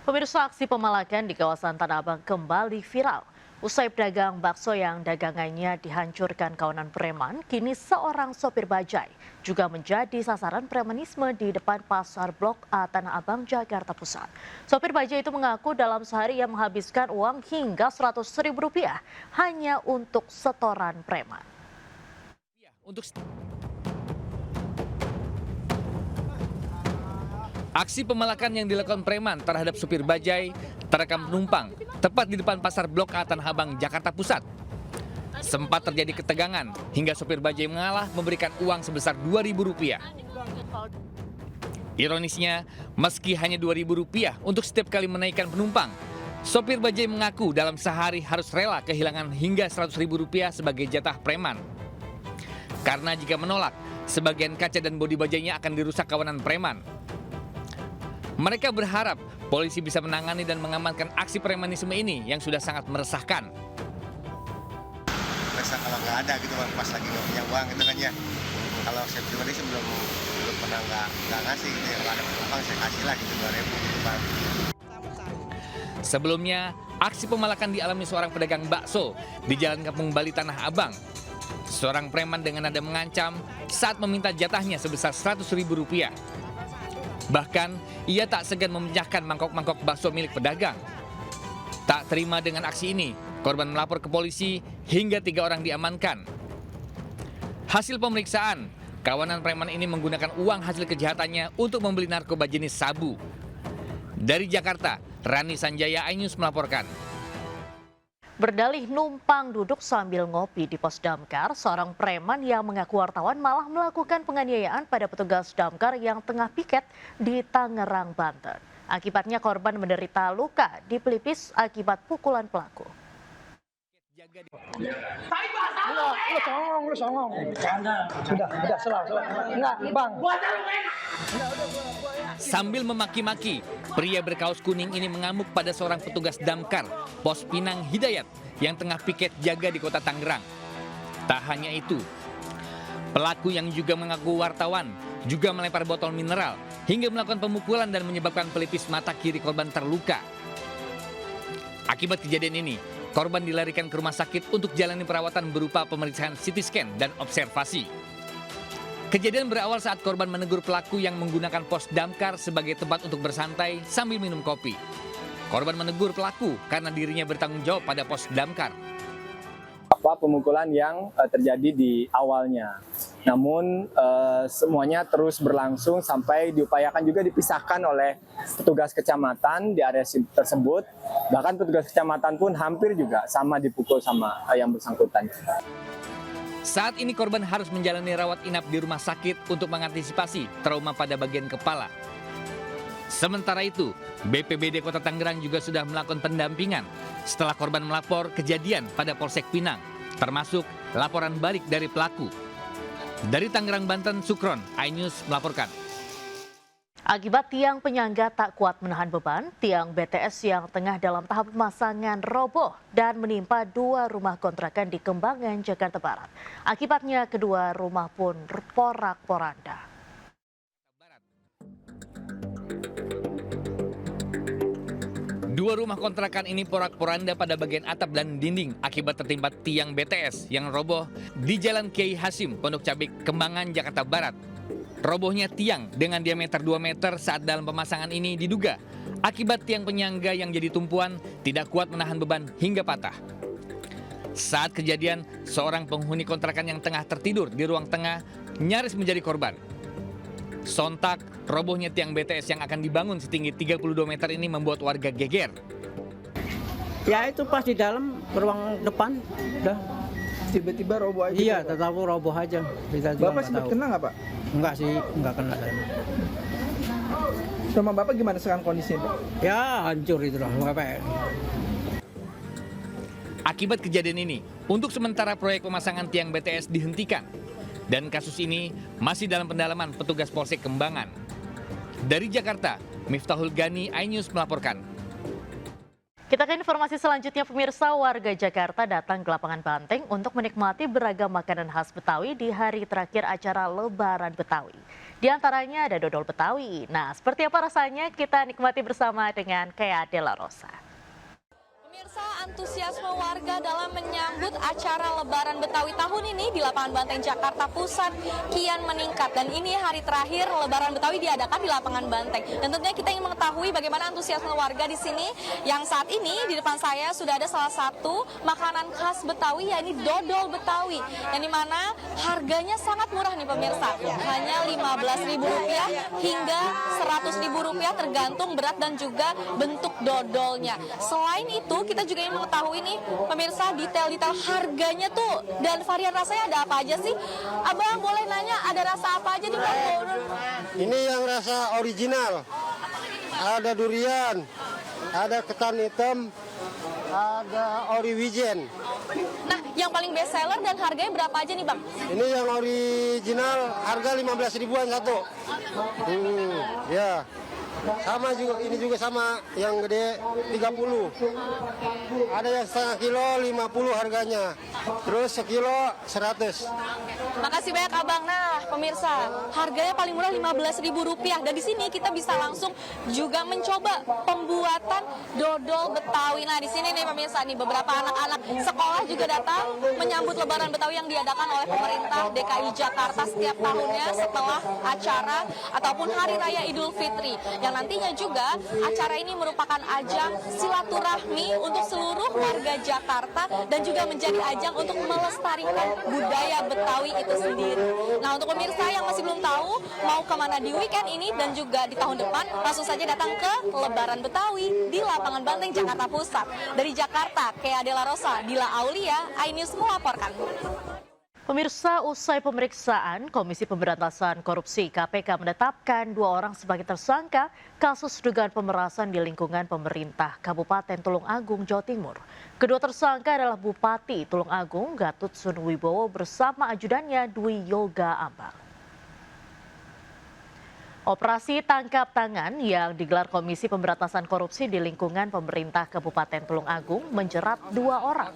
Pemirsa, aksi pemalakan di kawasan Tanah Abang kembali viral. Usai pedagang bakso yang dagangannya dihancurkan kawanan preman, kini seorang sopir bajai juga menjadi sasaran premanisme di depan pasar Blok A Tanah Abang, Jakarta Pusat. Sopir bajai itu mengaku dalam sehari ia menghabiskan uang hingga Rp100.000 hanya untuk setoran preman. Aksi pemalakan yang dilakukan preman terhadap supir bajai terekam penumpang tepat di depan pasar Blok A Tanah Abang, Jakarta Pusat. Sempat terjadi ketegangan hingga supir bajai mengalah memberikan uang sebesar Rp2.000. Ironisnya, meski hanya Rp2.000 untuk setiap kali menaikkan penumpang, sopir bajai mengaku dalam sehari harus rela kehilangan hingga Rp100.000 sebagai jatah preman. Karena jika menolak, sebagian kaca dan bodi bajainya akan dirusak kawanan preman. Mereka berharap polisi bisa menangani dan mengamankan aksi premanisme ini yang sudah sangat meresahkan. Rasa kalau nggak ada gitu Bang, pas lagi nggak punya uang gitu kan ya. Kalau saya pribadi sebelum pernah nggak ngasih gitu ya, kalau ada penumpang saya kasih lah gitu 2.000 gitu Bang. Sebelumnya, aksi pemalakan dialami seorang pedagang bakso di Jalan Kampung Bali Tanah Abang. Seorang preman dengan nada mengancam saat meminta jatahnya sebesar Rp100.000. Bahkan, ia tak segan memecahkan mangkok-mangkok bakso milik pedagang. Tak terima dengan aksi ini, korban melapor ke polisi hingga 3 orang diamankan. Hasil pemeriksaan, kawanan preman ini menggunakan uang hasil kejahatannya untuk membeli narkoba jenis sabu. Dari Jakarta, Rani Sanjaya, iNews melaporkan. Berdalih numpang duduk sambil ngopi di pos damkar, seorang preman yang mengaku wartawan malah melakukan penganiayaan pada petugas damkar yang tengah piket di Tangerang, Banten. Akibatnya korban menderita luka di pelipis akibat pukulan pelaku. Lu songong. Sudah, selalu. Enggak, Bang. Sambil memaki-maki, pria berkaos kuning ini mengamuk pada seorang petugas damkar Pos Pinang Hidayat yang tengah piket jaga di kota Tangerang. Tak hanya itu, pelaku yang juga mengaku wartawan juga melempar botol mineral hingga melakukan pemukulan dan menyebabkan pelipis mata kiri korban terluka. Akibat kejadian ini, korban dilarikan ke rumah sakit untuk jalani perawatan berupa pemeriksaan CT scan dan observasi. Kejadian berawal saat korban menegur pelaku yang menggunakan pos damkar sebagai tempat untuk bersantai sambil minum kopi. Korban menegur pelaku karena dirinya bertanggung jawab pada pos damkar. Pemukulan yang terjadi di awalnya. Namun semuanya terus berlangsung sampai diupayakan juga dipisahkan oleh petugas kecamatan di area tersebut. Bahkan petugas kecamatan pun hampir juga sama dipukul sama yang bersangkutan. Saat ini korban harus menjalani rawat inap di rumah sakit untuk mengantisipasi trauma pada bagian kepala. Sementara itu, BPBD Kota Tangerang juga sudah melakukan pendampingan setelah korban melapor kejadian pada Polsek Pinang, termasuk laporan balik dari pelaku. Dari Tangerang, Banten, Sukron, iNews melaporkan. Akibat tiang penyangga tak kuat menahan beban, tiang BTS yang tengah dalam tahap pemasangan roboh dan menimpa 2 rumah kontrakan di Kembangan, Jakarta Barat. Akibatnya kedua rumah pun porak-poranda. Dua rumah kontrakan ini porak-poranda pada bagian atap dan dinding akibat tertimpa tiang BTS yang roboh di Jalan Kiai Hasim, Pondok Cabe, Kembangan, Jakarta Barat. Robohnya tiang dengan diameter 2 meter saat dalam pemasangan ini diduga akibat tiang penyangga yang jadi tumpuan tidak kuat menahan beban hingga patah. Saat kejadian, seorang penghuni kontrakan yang tengah tertidur di ruang tengah nyaris menjadi korban. Sontak, robohnya tiang BTS yang akan dibangun setinggi 32 meter ini membuat warga geger. Ya itu pas di dalam ruang depan, udah. Tiba-tiba roboh aja. Iya, tetap roboh aja. Bapak sempat kena nggak, Pak? Enggak sih, enggak kena saya. Rumah Bapak gimana sekarang kondisinya, Pak? Ya hancur itu lah, Bapak. Akibat kejadian ini, untuk sementara proyek pemasangan tiang BTS dihentikan. Dan kasus ini masih dalam pendalaman petugas Polsek Kembangan. Dari Jakarta, Miftahul Gani, iNews melaporkan. Kita ke informasi selanjutnya, pemirsa. Warga Jakarta datang ke lapangan Banteng untuk menikmati beragam makanan khas Betawi di hari terakhir acara Lebaran Betawi. Di antaranya ada dodol Betawi. Nah, seperti apa rasanya kita nikmati bersama dengan Kea Dela Rosa. Pemirsa, antusiasme warga dalam menyambut acara Lebaran Betawi tahun ini di Lapangan Banteng Jakarta Pusat kian meningkat, dan ini hari terakhir Lebaran Betawi diadakan di Lapangan Banteng. Dan tentunya kita ingin mengetahui bagaimana antusiasme warga di sini. Yang saat ini di depan saya sudah ada salah satu makanan khas Betawi, yakni dodol Betawi, yang dimana harganya sangat murah nih pemirsa, hanya Rp15.000 hingga Rp100.000 tergantung berat dan juga bentuk dodolnya. Selain itu, kita juga ingin mengetahui nih pemirsa detail-detail harganya tuh dan varian rasanya ada apa aja sih? Abang boleh nanya ada rasa apa aja di Bang? Ini yang rasa original, ada durian, ada ketan hitam, ada ori wijen. Nah, yang paling best seller dan harganya berapa aja nih Bang? Ini yang original harga 15 ribuan satu. Ya. Sama juga, ini juga sama, yang gede 30. Ada yang setengah kilo 50 harganya, terus sekilo 100. Makasih banyak Abang. Nah, pemirsa, harganya paling murah Rp15.000, dan di sini kita bisa langsung juga mencoba pembuatan dodol Betawi. Nah, di sini nih pemirsa, nih beberapa anak-anak sekolah juga datang menyambut Lebaran Betawi yang diadakan oleh pemerintah DKI Jakarta setiap tahunnya setelah acara ataupun Hari Raya Idul Fitri. Yang nantinya juga acara ini merupakan ajang silaturahmi untuk seluruh warga Jakarta dan juga menjadi ajang untuk melestarikan budaya Betawi itu sendiri. Nah, untuk pemirsa yang masih belum tahu mau kemana di weekend ini dan juga di tahun depan, langsung saja datang ke Lebaran Betawi di Lapangan Banteng Jakarta Pusat. Dari Jakarta, Kea Dela Rosa, Dila Aulia, iNews melaporkan. Pemirsa, usai pemeriksaan, Komisi Pemberantasan Korupsi (KPK) menetapkan 2 orang sebagai tersangka kasus dugaan pemerasan di lingkungan pemerintah Kabupaten Tulung Agung, Jawa Timur. Kedua tersangka adalah Bupati Tulung Agung Gatut Sunuwibowo bersama ajudannya Dwi Yoga Ambal. Operasi tangkap tangan yang digelar Komisi Pemberantasan Korupsi di lingkungan pemerintah Kabupaten Tulung Agung menjerat 2 orang.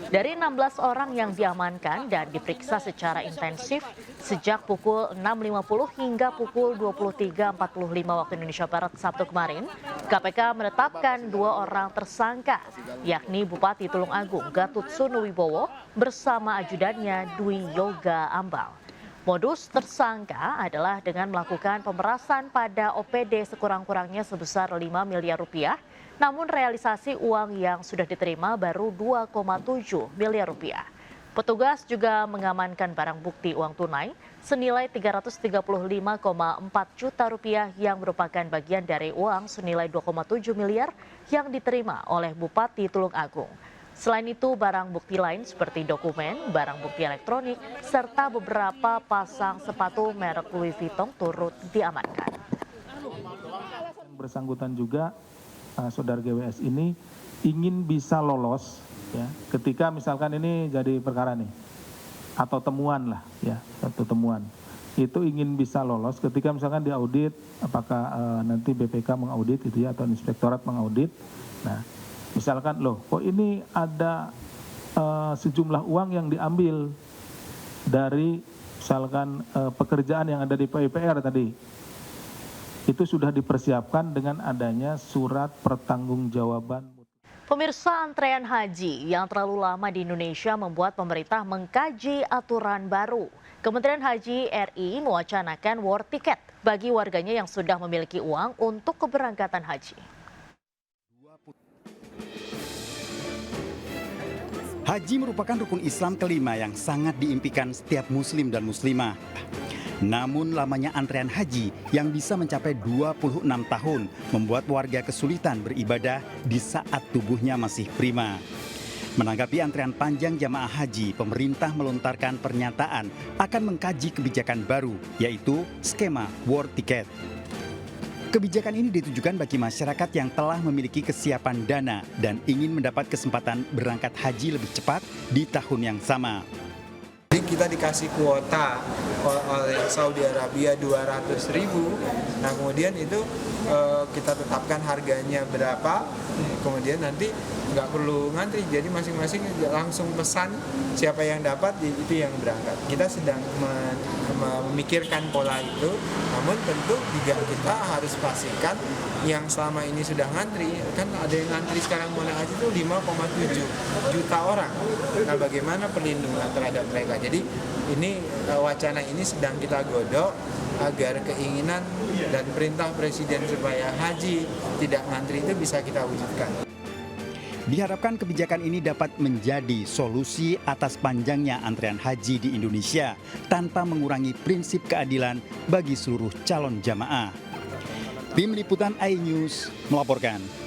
Dari 16 orang yang diamankan dan diperiksa secara intensif sejak pukul 6.50 hingga pukul 23.45 waktu Indonesia Barat Sabtu kemarin, KPK menetapkan 2 orang tersangka, yakni Bupati Tulung Agung Gatut Sunuwibowo bersama ajudannya Dwi Yoga Ambal. Modus tersangka adalah dengan melakukan pemerasan pada OPD sekurang-kurangnya sebesar 5 miliar rupiah, namun realisasi uang yang sudah diterima baru 2,7 miliar rupiah. Petugas juga mengamankan barang bukti uang tunai senilai 335,4 juta rupiah yang merupakan bagian dari uang senilai 2,7 miliar yang diterima oleh Bupati Tulung Agung. Selain itu, barang bukti lain seperti dokumen, barang bukti elektronik, serta beberapa pasang sepatu merek Louis Vuitton turut diamankan. Bersangkutan juga, saudara GWS ini ingin bisa lolos, ya, ketika misalkan ini jadi perkara nih, atau temuan lah, ya, satu temuan. Itu ingin bisa lolos ketika misalkan diaudit, apakah nanti BPK mengaudit itu ya, atau inspektorat mengaudit. Nah, misalkan loh, kok ini ada sejumlah uang yang diambil dari misalkan pekerjaan yang ada di PUPR tadi. Itu sudah dipersiapkan dengan adanya surat pertanggungjawaban. Pemirsa, antrean haji yang terlalu lama di Indonesia membuat pemerintah mengkaji aturan baru. Kementerian Haji RI mewacanakan war ticket bagi warganya yang sudah memiliki uang untuk keberangkatan haji. Haji merupakan rukun Islam kelima yang sangat diimpikan setiap muslim dan muslimah. Namun lamanya antrean haji yang bisa mencapai 26 tahun membuat warga kesulitan beribadah di saat tubuhnya masih prima. Menanggapi antrean panjang jamaah haji, pemerintah melontarkan pernyataan akan mengkaji kebijakan baru, yaitu skema war ticket. Kebijakan ini ditujukan bagi masyarakat yang telah memiliki kesiapan dana dan ingin mendapat kesempatan berangkat haji lebih cepat di tahun yang sama. Jadi kita dikasih kuota oleh Saudi Arabia 200.000, nah kemudian itu kita tetapkan harganya berapa, kemudian nanti nggak perlu ngantri, jadi masing-masing langsung pesan siapa yang dapat itu yang berangkat. Kita sedang memikirkan pola itu, namun tentu juga kita harus pastikan yang selama ini sudah ngantri, kan ada yang ngantri sekarang mau naik haji itu 5,7 juta orang. Nah, bagaimana perlindungan terhadap mereka? Jadi ini wacana ini sedang kita godok agar keinginan dan perintah Presiden supaya haji tidak ngantri itu bisa kita wujudkan. Diharapkan kebijakan ini dapat menjadi solusi atas panjangnya antrean haji di Indonesia tanpa mengurangi prinsip keadilan bagi seluruh calon jamaah. Tim Liputan iNews melaporkan.